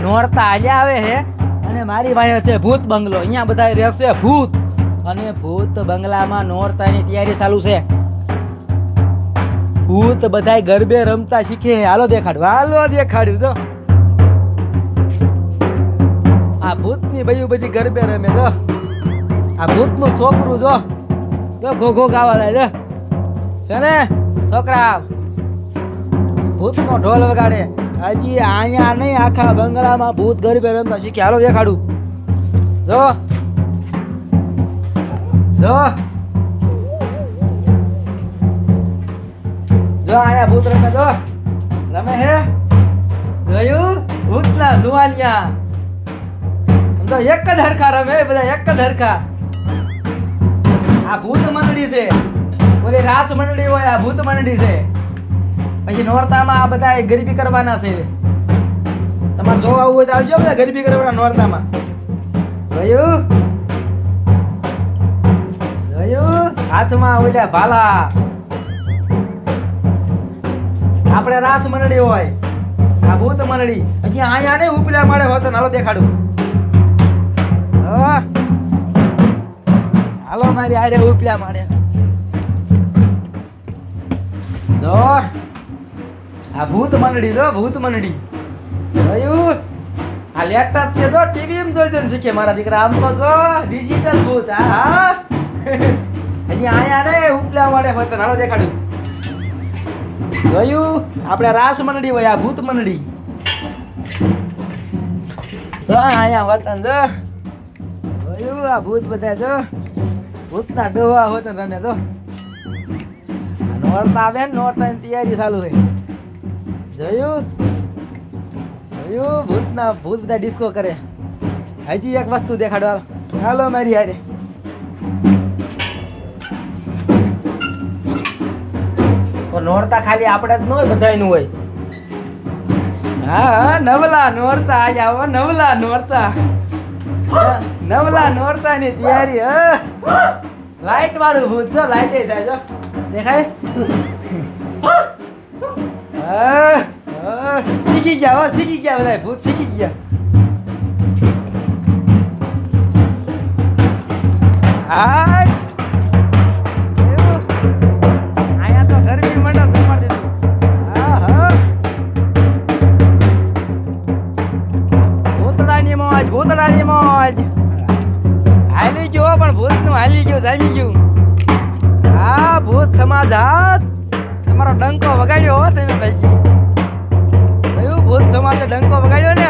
નોરતા હાલ્યા આવે છે અને મારી પાસે છે ભૂત બંગલો. અહીંયા બધા રહેશે ભૂત, અને ભૂત બંગલામાં નોરતાની તૈયારી ચાલુ છે. ભૂત બધાય ગરબે રમતા શીખે. હાલો દેખાડ્યું જો આ ભૂતની બયું બધી ગરબે રમે. જો આ ભૂતનું છોકરું જો ઘોઘો ગાવા લાગે છે ને છોકરા. ભૂતનો ઢોલ વગાડે. હજી અહીંયા નહીં, આખા બંગલામાં ભૂત ગરબે રમતા શીખે. હાલો દેખાડું. જો જો જો આયા ભૂત રમે. જો રમે હે, જોયું? ભૂતના જુવાનિયા તો એક જ હરખા રમે બધા, એક જ હરખા. આ ભૂત મંડળી છે, ઓલી રાસ મંડળી હોય, આ ભૂત મંડળી છે. પછી નોરતામાં આ બધા ગરબી કરવાના છે. તમારે જોવા આવવું હોય તો આવજો બધા ગરબી કરવાના નોરતામાં. જોયું? હાથમાં ઓલ્યા ભાલા. આપણે રાસ મંડળી હોય, આ ભૂત મંડળી. હજી આયા ને ઉપલા માળે હોત. હાલો દેખાડું. હાલો મારી આરે ઉપલા માળે. જો આ ભૂત મંડળી, જો ભૂત મંડળી. જોયું? આ લેપટોપ છે જો, ટીવી માં જોઈ જોઈને શીખે મારા દીકરા. આમ તો જો ડિજિટલ ભૂત. હા હજી આયા ને ઉપલા માળે હોત. હાલો દેખાડું. જોયું? આપણે રાસ મંડળી હોય, આ ભૂત મંડળી. તો આયા વતન જો. જોયું? આ ભૂત બધા જો ભૂતના ડોહા હોત રમે. જો નોરતા આવે ને, નોરતાની તૈયારી ચાલુ હોય. જોયું? ભૂત બધા ડિસ્કો કરે. હજી એક વસ્તુ દેખાડો. હાલો મારી હારે. તો નોરતા ખાલી આપણે જ ન હોય, બધાયનું હોય. હા નવલા નોરતા આજ આવો. નવલા નોરતાની તૈયારી. લાઈટ વાળું ભૂત જો, લાઈટ થાય જો, દેખાય? શીખી ગયા બધા ભૂત શીખી ગયા. આયા તો ગરમી મંડળ જમાડી દીધું. ભૂતડાની મોજ હાલી ગયો, પણ ભૂતનું હાલી ગયું, જામી ગયું. હા ભૂત સમાજ હાથ તમારો ડંકો વગાડ્યો હો તમે ભાઈ. કયું ભૂત સમાજે ડંકો વગાડ્યો ને?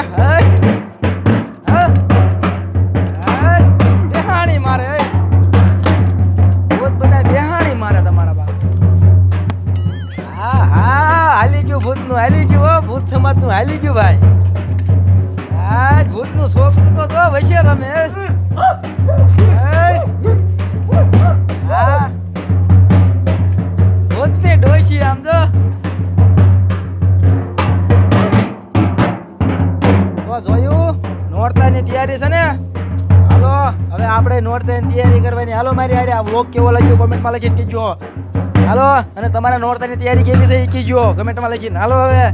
બેહાણી મારે. ભૂત બધા બેહાણી મારે તમારા બાપ. હા હાલી ગયું ભૂતનું, હાલી ગયું હો. ભૂત સમાજનું હાલી ગયું ભાઈ. ભૂતનું છોકરું તો જો વૈશે રમે. ભૂતની ડોશી આમ જો. તો જોયું? નોરતાની તૈયારી છે ને. હાલો હવે આપણે નોરતાની તૈયારી કરવાની. હાલો મારી હારે. આ વ્લોગ કેવો લાગ્યો કોમેન્ટમાં લખીને કહેજો. હાલો, અને તમારા નોરતાની તૈયારી કેવી છે એ કહેજો કમેન્ટમાં લખીને. હાલો હવે